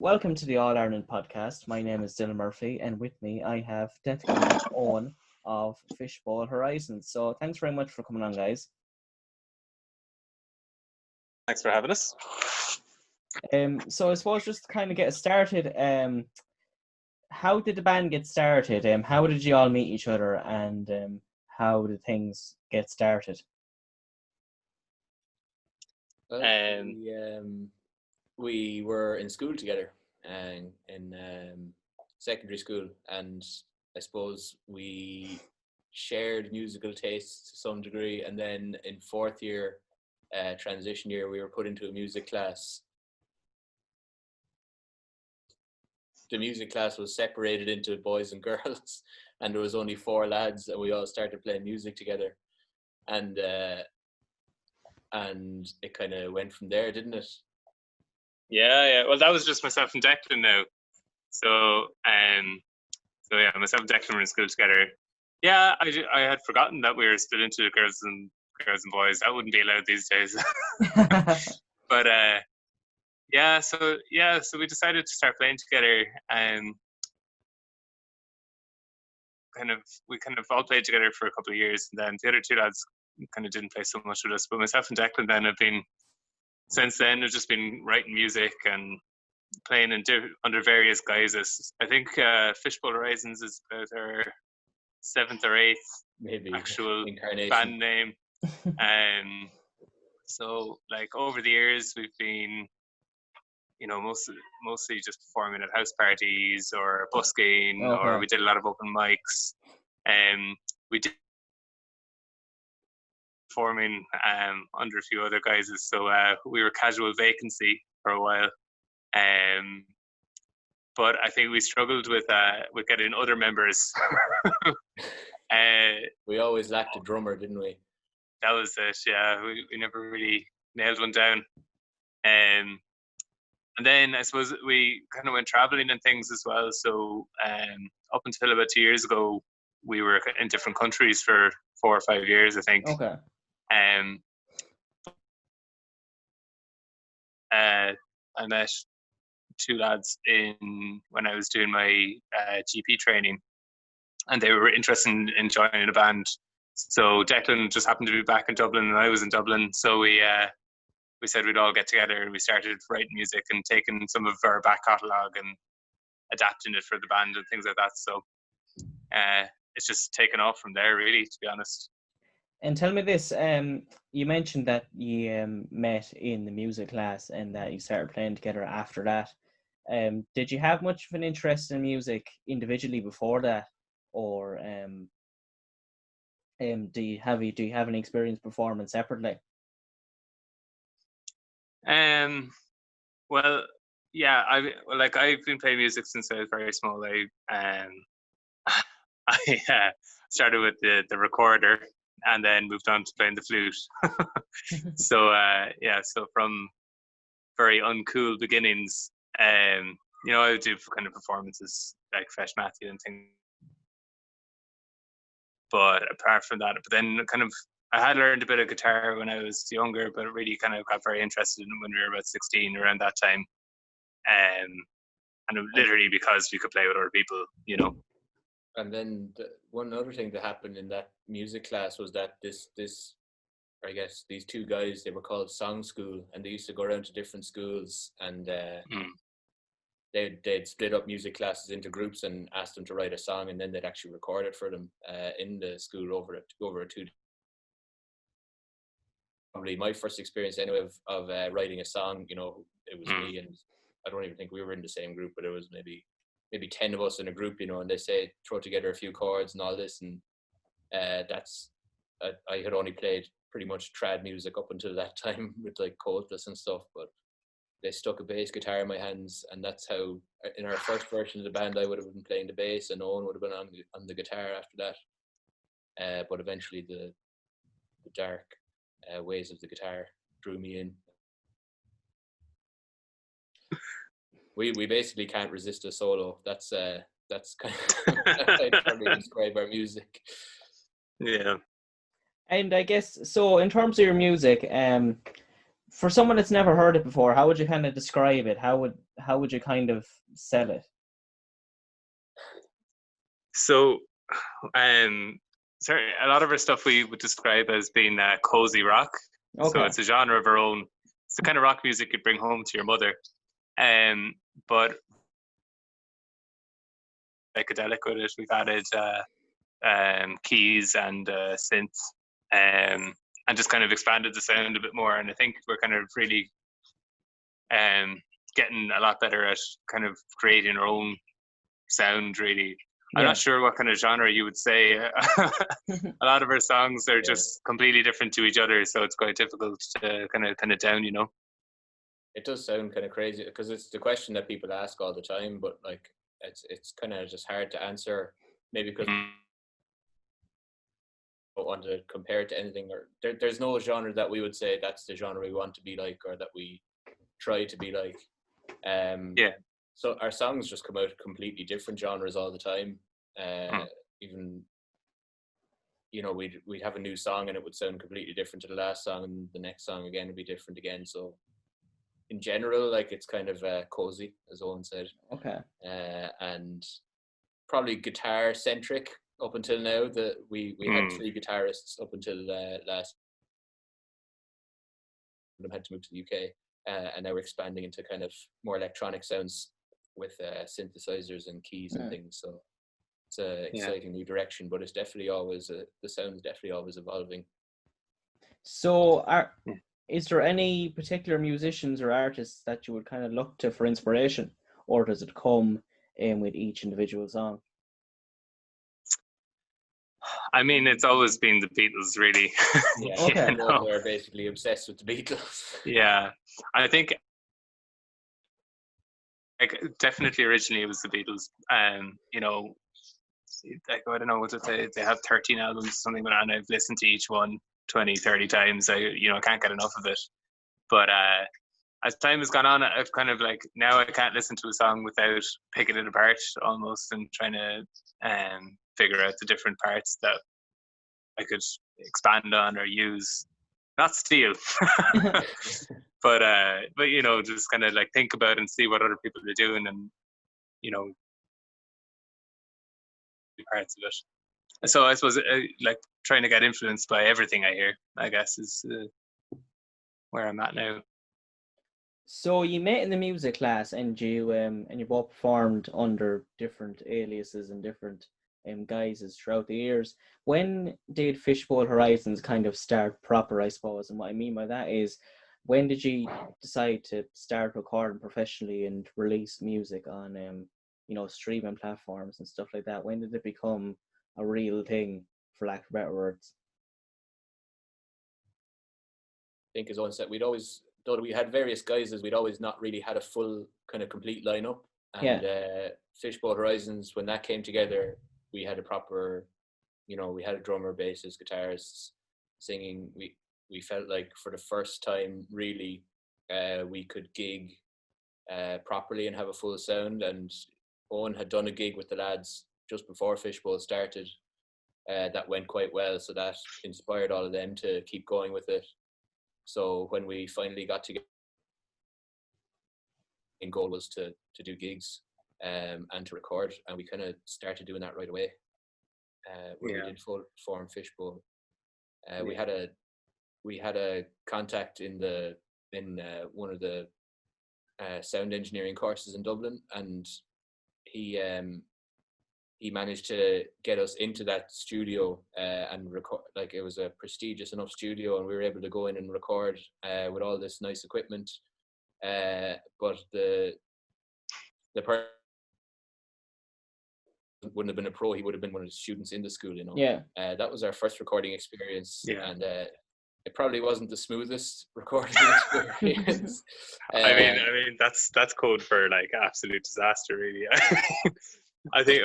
Welcome to the All Ireland podcast. My name is Dylan Murphy, and with me I have Declan and Owen of Fishbowl Horizons. So thanks very much for coming on, guys. Thanks for having us. So I suppose just to kind of get started, how did the band get started? How did you all meet each other, and how did things get started? Well, we were in school together, and in secondary school, and I suppose we shared musical tastes to some degree. And then in fourth year, transition year, we were put into a music class. The music class was separated into boys and girls, and there was only 4 lads, and we all started playing music together, and it kind of went from there, didn't it? Yeah. Well, that was just myself and Declan now. So yeah, myself and Declan were in school together. Yeah, I had forgotten that we were split into girls and boys. That wouldn't be allowed these days. But so we decided to start playing together, and we all played together for a couple of years, and then the other 2 lads kind of didn't play so much with us. But myself and Declan then have just been writing music and playing under various guises. I think Fishbowl Horizons is about our 7th or 8th maybe actual incarnation band name. So like over the years we've been, mostly just performing at house parties or busking, or we did a lot of open mics. We did performing under a few other guises. So we were Casual Vacancy for a while. But I think we struggled with getting other members. We always lacked a drummer, didn't we? That was it, yeah. We never really nailed one down. And then I suppose we kind of went traveling and things as well. So up until about 2 years ago, we were in different countries for 4 or 5 years, I think. Okay. I met 2 lads when I was doing my GP training, and they were interested in joining a band. So Declan just happened to be back in Dublin, and I was in Dublin. So we said we'd all get together, and we started writing music and taking some of our back catalogue and adapting it for the band and things like that. So it's just taken off from there, really, to be honest. And tell me this, you mentioned that you met in the music class and that you started playing together after that. Did you have much of an interest in music individually before that, or do you have any experience performing separately? Well, yeah, I've been playing music since I was very small. I started with the recorder, and then moved on to playing the flute. So from very uncool beginnings, I would do kind of performances like Fresh Matthew and things. But apart from that, then I had learned a bit of guitar when I was younger, but really kind of got very interested in it when we were about 16, around that time. And literally because we could play with other people, And then one other thing that happened in that music class was that these 2 guys, they were called Song School, and they used to go around to different schools, and they'd split up music classes into groups and ask them to write a song, and then they'd actually record it for them in the school over a 2. Probably my first experience anyway of writing a song. It was me, and I don't even think we were in the same group, but it was maybe 10 of us in a group, and they say throw together a few chords and all this, and I had only played pretty much trad music up until that time with like Coatless and stuff, but they stuck a bass guitar in my hands, and that's how in our first version of the band I would have been playing the bass, and Owen would have been on the guitar after that. But eventually the dark ways of the guitar drew me in. We basically can't resist a solo. That's kind of I'd probably describe our music. Yeah. And I guess so. In terms of your music, For someone that's never heard it before, how would you kind of describe it? How would you kind of sell it? So, certainly a lot of our stuff we would describe as being cozy rock. So Okay. it's a genre of our own. It's the kind of rock music you'd bring home to your mother. But psychedelic with it, we've added keys and synths, and just kind of expanded the sound a bit more. And I think we're kind of really getting a lot better at kind of creating our own sound, really. I'm Yeah. not sure what kind of genre you would say. A lot of our songs are just completely different to each other, so it's quite difficult to kind of down, you know. It does sound kind of crazy because it's the question that people ask all the time, but like it's kind of just hard to answer. Maybe because Mm. don't want to compare it to anything, or there's no genre that we would say that's the genre we want to be like or that we try to be like. Yeah. So our songs just come out completely different genres all the time. Mm. Even we'd have a new song and it would sound completely different to the last song, and the next song again would be different again. So in general, like it's kind of cozy, as Owen said. Okay. And probably guitar centric up until now. That we had 3 guitarists up until last. Them had to move to the UK, and now we're expanding into kind of more electronic sounds with synthesizers and keys and things. So it's an exciting new direction, but it's definitely always the sound's definitely always evolving. So, is there any particular musicians or artists that you would kind of look to for inspiration, or does it come in with each individual song? I mean, it's always been the Beatles, really. Yeah, Okay. We're basically obsessed with the Beatles. Yeah, I think like definitely originally it was the Beatles. Like I don't know what to say. They have 13 albums, something like that, and I've listened to each one 20, 30 times. I can't get enough of it. But as time has gone on, I've kind of like now I can't listen to a song without picking it apart almost and trying to figure out the different parts that I could expand on or use, not steal, but just kind of like think about and see what other people are doing and parts of it. So I suppose like trying to get influenced by everything I hear, I guess, is where I'm at now. So you met in the music class, and you both performed under different aliases and different guises throughout the years. When did Fishbowl Horizons kind of start proper, I suppose? And what I mean by that is, when did you decide to start recording professionally and release music on streaming platforms and stuff like that? When did it become a real thing, for lack of better words? I think as Owen said, though we had various guises, we'd always not really had a full kind of complete lineup. And Fishbowl Horizons, when that came together, we had a proper, we had a drummer, bassist, guitarists, singing. We felt like for the first time, really, we could gig properly and have a full sound. And Owen had done a gig with the lads just before Fishbowl started. That went quite well, so that inspired all of them to keep going with it. So when we finally got together, the goal was to do gigs and to record, and we kind of started doing that right away. When we did form Fishbowl, we had a contact in one of the sound engineering courses in Dublin, and he managed to get us into that studio and record. Like it was a prestigious enough studio, and we were able to go in and record with all this nice equipment. But the person wouldn't have been a pro; he would have been one of the students in the school. Yeah. That was our first recording experience, and it probably wasn't the smoothest recording experience. I mean that's code for like absolute disaster, really. I think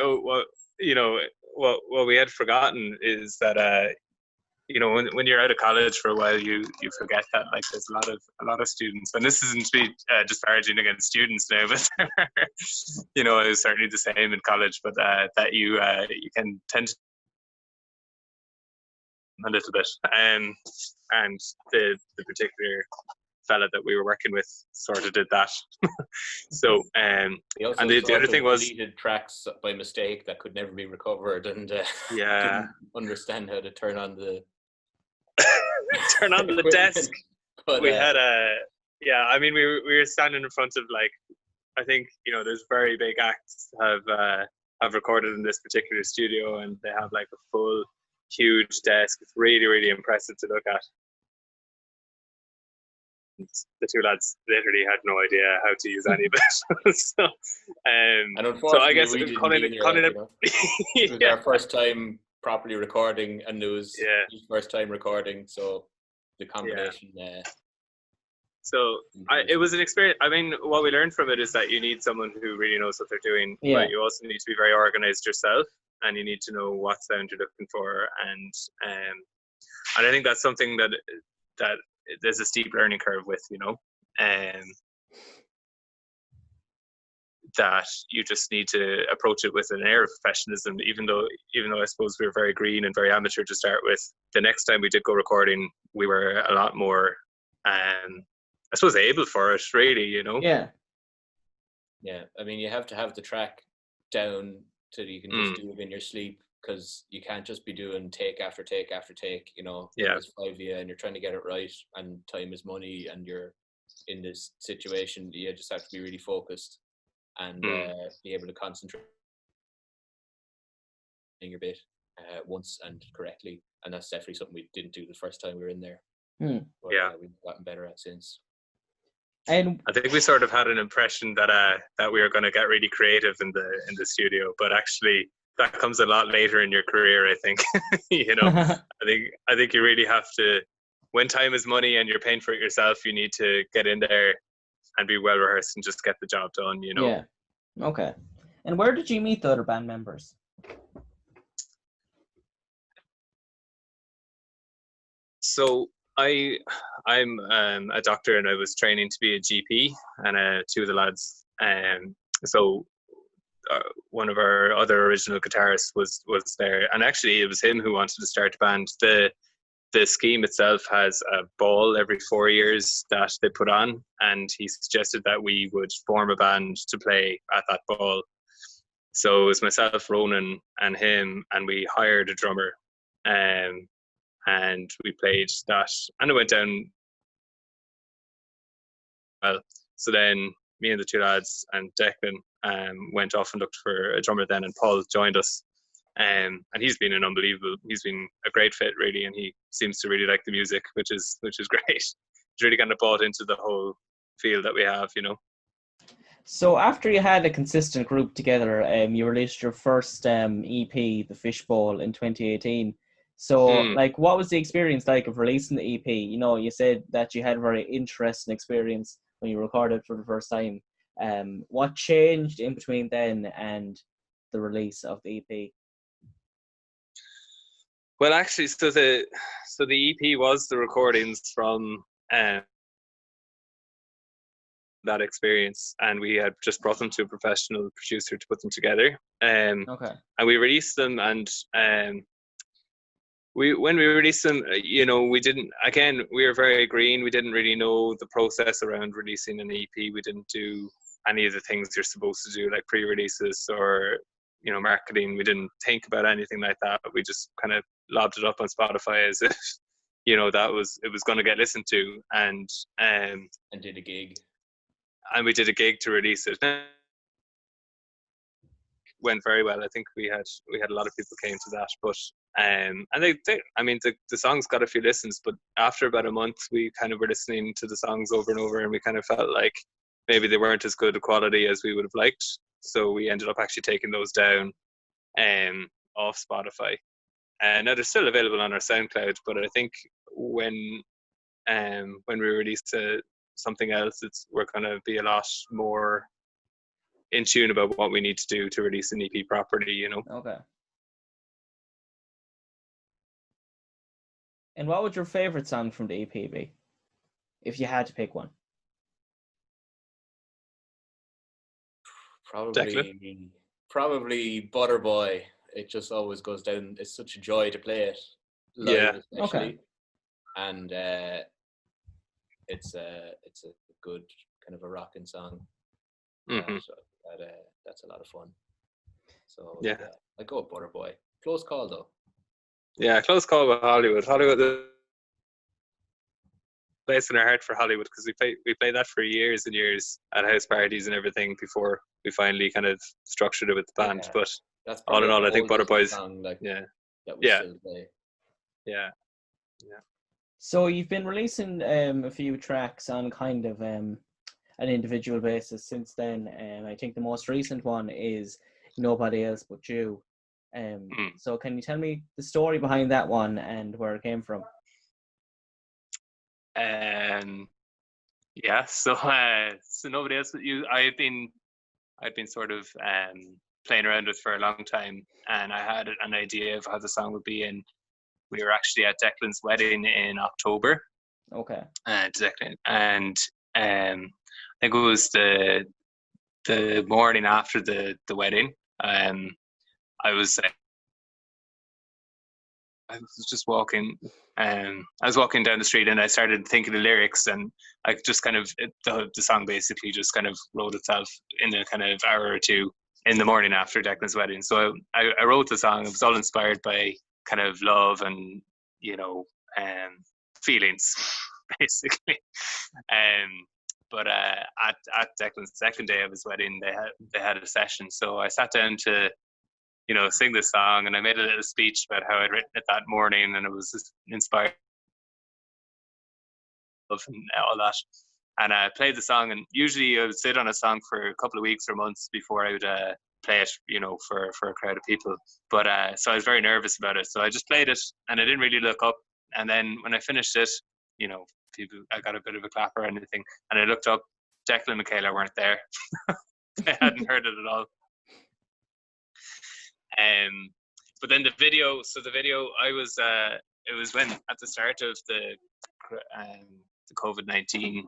what we had forgotten is that when you're out of college for a while, you forget that like there's a lot of students, and this isn't to be disparaging against students now, but it was certainly the same in college, but that you can tend to a little bit, and the particular fella that we were working with sort of did that. So and the other thing was deleted tracks by mistake that could never be recovered, and didn't understand how to turn on the the desk. But we had I mean we were standing in front of, like, I think, you know, there's very big acts have recorded in this particular studio, and they have like a full huge desk. It's really, really impressive to look at. The two lads literally had no idea how to use any of it. So, and unfortunately, so I guess we didn't either, it was our first time properly recording, and it was his first time recording, so the combination. So it was an experience. I mean, what we learned from it is that you need someone who really knows what they're doing, but you also need to be very organized yourself, and you need to know what sound you're looking for, and I think that's something that there's a steep learning curve with, you know, that you just need to approach it with an air of professionalism. Even though I suppose we were very green and very amateur to start with, the next time we did go recording, we were a lot more, I suppose, able for it, really, you know. Yeah. I mean, you have to have the track down so that you can just do it in your sleep, because you can't just be doing take after take after take, you know. There's 5 of you and you're trying to get it right, and time is money, and you're in this situation. You just have to be really focused and be able to concentrate in your bit once and correctly, and that's definitely something we didn't do the first time we were in there. But, we've gotten better at since. And I think we sort of had an impression that we were going to get really creative in the studio, but actually that comes a lot later in your career, I think. You know, I think you really have to, when time is money and you're paying for it yourself, you need to get in there and be well rehearsed and just get the job done, you know. Yeah. Okay. And where did you meet the other band members? So I'm a doctor, and I was training to be a GP, and two of the lads, so one of our other original guitarists was there, and actually it was him who wanted to start the band. The scheme itself has a ball every 4 years that they put on, and he suggested that we would form a band to play at that ball. So it was myself, Ronan, and him, and we hired a drummer, and we played that, and it went down well. So then me and the two lads and Declan went off and looked for a drummer then, and Paul joined us, and he's been a great fit, really, and he seems to really like the music, which is great. He's really kind of bought into the whole feel that we have, you know. So after you had a consistent group together, you released your first EP, The Fishbowl, in 2018. So, like, what was the experience like of releasing the EP? You know, you said that you had a very interesting experience when you recorded for the first time. What changed in between then and the release of the EP? Well, actually, so the EP was the recordings from that experience, and we had just brought them to a professional producer to put them together. Okay. And we released them, and when we released them, you know, we were very green. We didn't really know the process around releasing an EP. We didn't do any of the things you're supposed to do, like pre-releases or, you know, marketing. We didn't think about anything like that. We just kind of lobbed it up on Spotify as if, you know, it was going to get listened to, and did a gig. And we did a gig to release it. Went very well. I think we had a lot of people came to that, but and the songs got a few listens, but after about a month we kind of were listening to the songs over and over, and we kind of felt like maybe they weren't as good a quality as we would have liked, so we ended up actually taking those down off Spotify. And now they're still available on our SoundCloud, but I think when we release something else, we're going to be a lot more in tune about what we need to do to release an EP properly, you know. Okay. And what would your favorite song from the EP be, if you had to pick one? Probably Butter Boy. It just always goes down. It's such a joy to play it live, especially. Okay. And it's a good kind of a rocking song. So that's a lot of fun. So Yeah. I go with Butter Boy. Close call though. Yeah, close call with Hollywood. Hollywood is a place in our heart for Hollywood because we played that for years and years at house parties and everything before we finally kind of structured it with the band. But that's all in like all, I think Butter Boy's song, like, yeah, that we still play. Yeah. So you've been releasing a few tracks on kind of an individual basis since then. I think the most recent one is Nobody Else But You. So can you tell me the story behind that one and where it came from? Yeah. So Nobody Else But You. I'd been sort of playing around with for a long time, and I had an idea of how the song would be, and we were actually at Declan's wedding in October. Okay. Declan, and I think it was the morning after the wedding. I was just walking. I was walking down the street, and I started thinking of lyrics, and I just kind of the song basically just kind of wrote itself in a kind of hour or two in the morning after Declan's wedding. So I wrote the song. It was all inspired by kind of love and feelings, basically. But at Declan's second day of his wedding, they had a session. So I sat down to sing this song, and I made a little speech about how I'd written it that morning, and it was just inspired and all that. And I played the song, and usually I would sit on a song for a couple of weeks or months before I would play it, for a crowd of people. But so I was very nervous about it. So I just played it, and I didn't really look up. And then when I finished it, I got a bit of a clap or anything, and I looked up. Declan and Michaela weren't there. They hadn't heard it at all. But then the video, it was when at the start of the COVID-19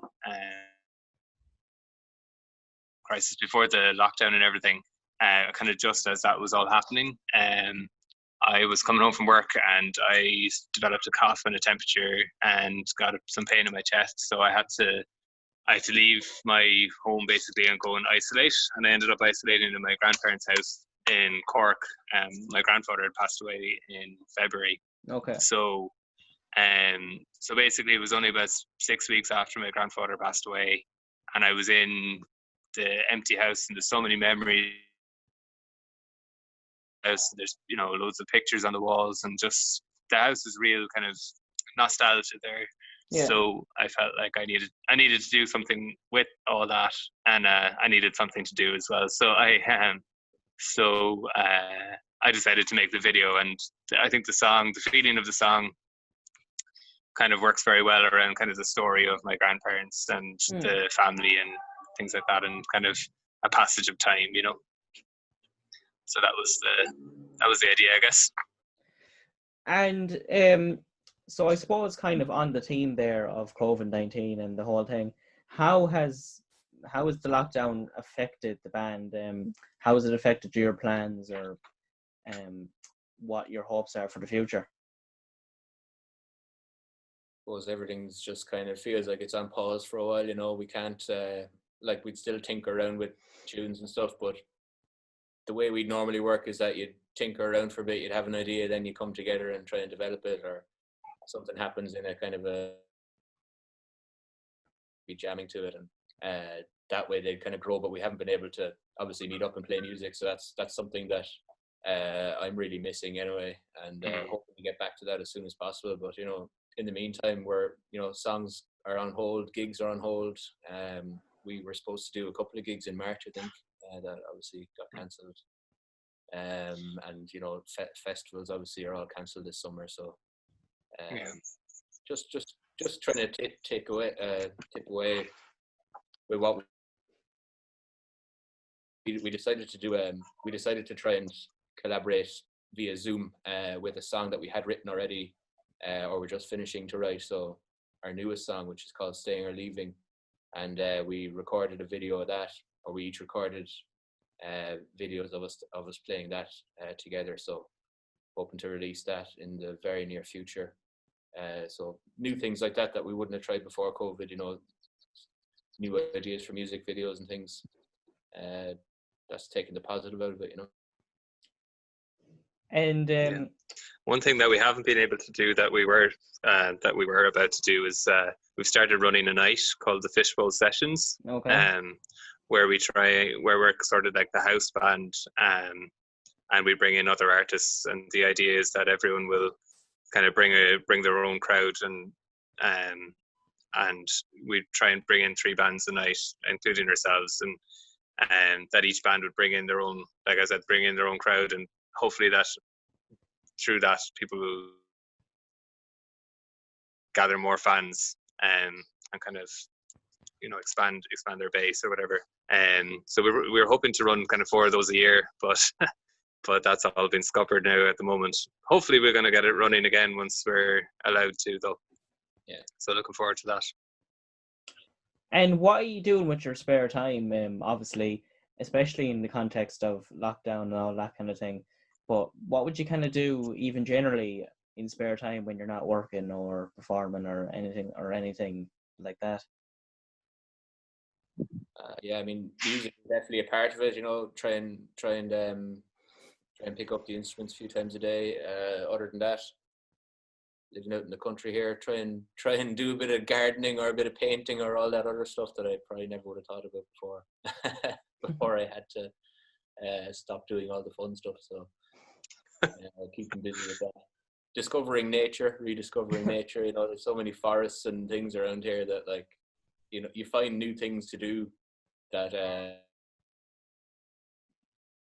crisis, before the lockdown and everything, kind of just as that was all happening, I was coming home from work, and I developed a cough and a temperature and got some pain in my chest, so I had to leave my home basically and go and isolate, and I ended up isolating in my grandparents' house in Cork. My grandfather had passed away in February. Okay. So basically it was only about 6 weeks after my grandfather passed away, and I was in the empty house, and there's so many memories. There's loads of pictures on the walls, and just the house is real kind of nostalgia there. Yeah. So I felt like I needed to do something with all that, and I needed something to do as well. So I decided to make the video, and I think the feeling of the song kind of works very well around kind of the story of my grandparents and the family and things like that, and kind of a passage of time, So that was the idea, I guess. And so I suppose kind of on the theme there of COVID-19 and the whole thing, how has the lockdown affected the band? How has it affected your plans, or what your hopes are for the future? I suppose everything's just kind of feels like it's on pause for a while. We can't we'd still tinker around with tunes and stuff, but the way we normally work is that you'd tinker around for a bit, you'd have an idea, then you come together and try and develop it, or something happens in a kind of be jamming to it, and that way they kind of grow. But we haven't been able to obviously meet up and play music, so that's something that I'm really missing anyway, and hoping to get back to that as soon as possible. But in the meantime, songs are on hold, gigs are on hold. We were supposed to do a couple of gigs in March, I think, that obviously got cancelled. And festivals obviously are all cancelled this summer, so just trying to take away with what we decided to do. We decided to try and collaborate via Zoom with a song that we had written already, or we're just finishing to write. So our newest song, which is called Staying or Leaving, and we recorded a video of that, or we each recorded videos of us playing that together. So hoping to release that in the very near future. So new things like that we wouldn't have tried before COVID, you know, new ideas for music videos and things. That's taking the positive out of it, you know. And one thing that we haven't been able to do that we were about to do is we've started running a night called the Fishbowl Sessions. Okay. Where we're sort of like the house band, and we bring in other artists, and the idea is that everyone will kind of bring their own crowd, and we try and bring in 3 bands a night, including ourselves, and that each band would bring in their own, like I said, bring in their own crowd, and hopefully that through that people will gather more fans, and kind of, you know, expand their base or whatever. So we were hoping to run kind of 4 of those a year, but but that's all been scuppered now at the moment. Hopefully we're going to get it running again once we're allowed to, though. Yeah. So looking forward to that. And what are you doing with your spare time? Obviously, especially in the context of lockdown and all that kind of thing. But what would you kind of do, even generally, in spare time when you're not working or performing or anything like that? Yeah, I mean, music is definitely a part of it. You know, try and pick up the instruments a few times a day. Other than that, living out in the country here, try and do a bit of gardening or a bit of painting or all that other stuff that I probably never would have thought about before. Before I had to stop doing all the fun stuff. So keeping busy with that. Discovering nature, rediscovering nature. You know, there's so many forests and things around here that, like, you know, you find new things to do that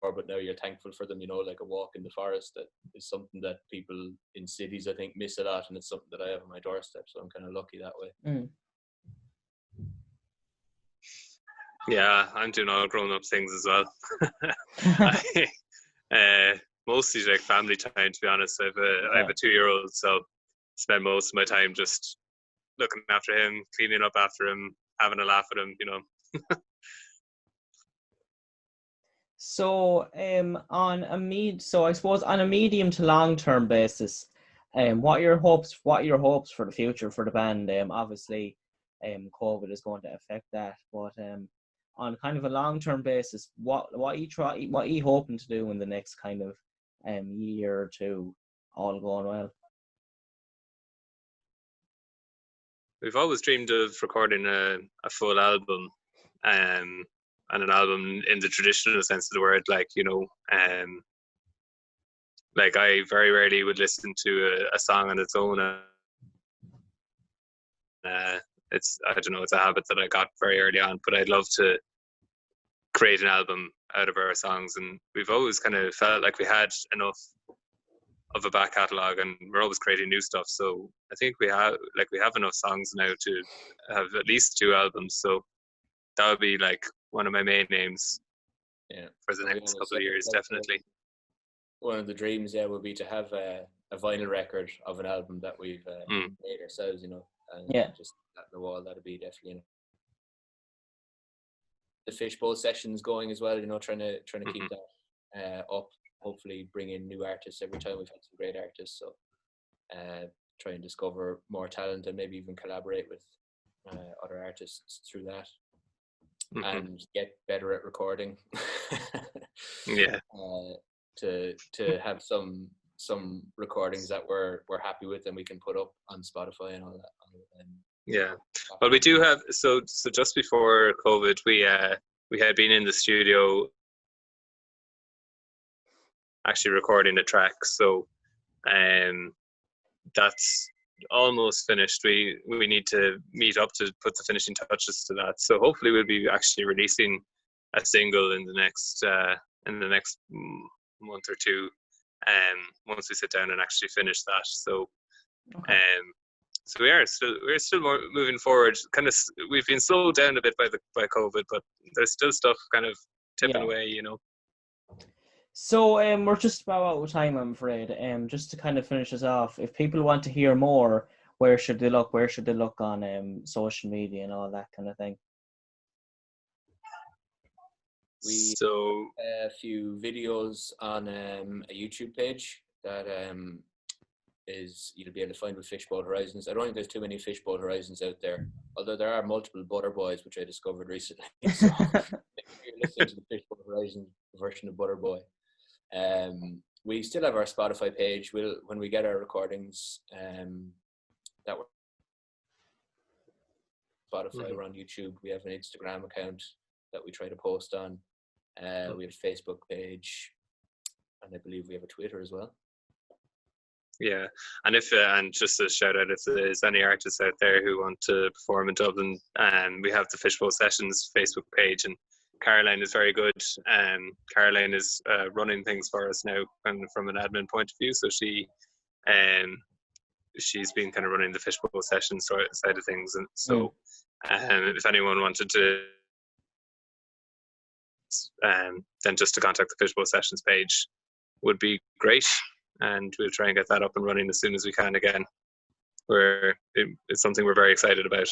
but now you're thankful for them, you know, like a walk in the forest. That is something that people in cities, I think, miss a lot, and it's something that I have on my doorstep, so I'm kind of lucky that way. Yeah, I'm doing all grown-up things as well. Mostly like family time, to be honest. I have a 2-year-old, so spend most of my time just looking after him, cleaning up after him, having a laugh at him, you know. So, I suppose on a medium to long term basis, what are your hopes for the future for the band? Obviously, COVID is going to affect that, but on kind of a long term basis, what are you hoping to do in the next kind of year or two, all going well? We've always dreamed of recording a full album, and an album in the traditional sense of the word, like, you know, like I very rarely would listen to a song on its own. It's, I don't know, it's a habit that I got very early on, but I'd love to create an album out of our songs, and we've always kind of felt like we had enough of a back catalogue, and we're always creating new stuff. So I think we have enough songs now to have at least 2 albums. So that would be like one of my main aims for the next couple of years, definitely. One of the dreams, would be to have a vinyl record of an album that we've made ourselves, you know, and just that on the wall. That'd be definitely, you know, the Fishbowl sessions going as well, you know, trying to keep that up. Hopefully bring in new artists every time. We've had some great artists, so try and discover more talent and maybe even collaborate with other artists through that. And get better at recording. To have some recordings that we're happy with and we can put up on Spotify and all that. Well, we do have, so just before COVID, we had been in the studio actually recording a track, so that's almost finished. We need to meet up to put the finishing touches to that, so hopefully we'll be actually releasing a single in the next month or two, once we sit down and actually finish that. So so we're still more moving forward. Kind of, we've been slowed down a bit by COVID, but there's still stuff kind of tipping away, you know. So we're just about out of time, I'm afraid. Just to kind of finish us off, if people want to hear more, where should they look? Where should they look on social media and all that kind of thing? We a few videos on a YouTube page that is you'll be able to find with Fishbowl Horizons. I don't think there's too many Fishbowl Horizons out there, although there are multiple Butter Boys, which I discovered recently. So if you're listening to the Fishbowl Horizons version of Butter Boy. We still have our Spotify page. When we get our recordings that were Spotify or on YouTube, we have an Instagram account that we try to post on. We have a Facebook page, and I believe we have a Twitter as well. Yeah, and and just a shout out, if there's any artists out there who want to perform in Dublin, we have the Fishbowl Sessions Facebook page, and Caroline is very good. Caroline is running things for us now, and from an admin point of view, so she's been kind of running the Fishbowl Sessions side of things, and so if anyone wanted to, then just to contact the Fishbowl Sessions page would be great. And we'll try and get that up and running as soon as we can again. It's something we're very excited about.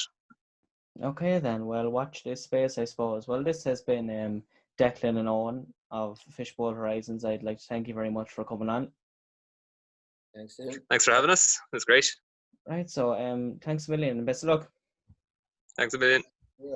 Okay then, well, watch this space, I suppose. Well, this has been Declan and Owen of Fishbowl Horizons. I'd like to thank you very much for coming on. Thanks, Ian. Thanks for having us. It was great. Right, so thanks a million and best of luck. Thanks a million. Yeah.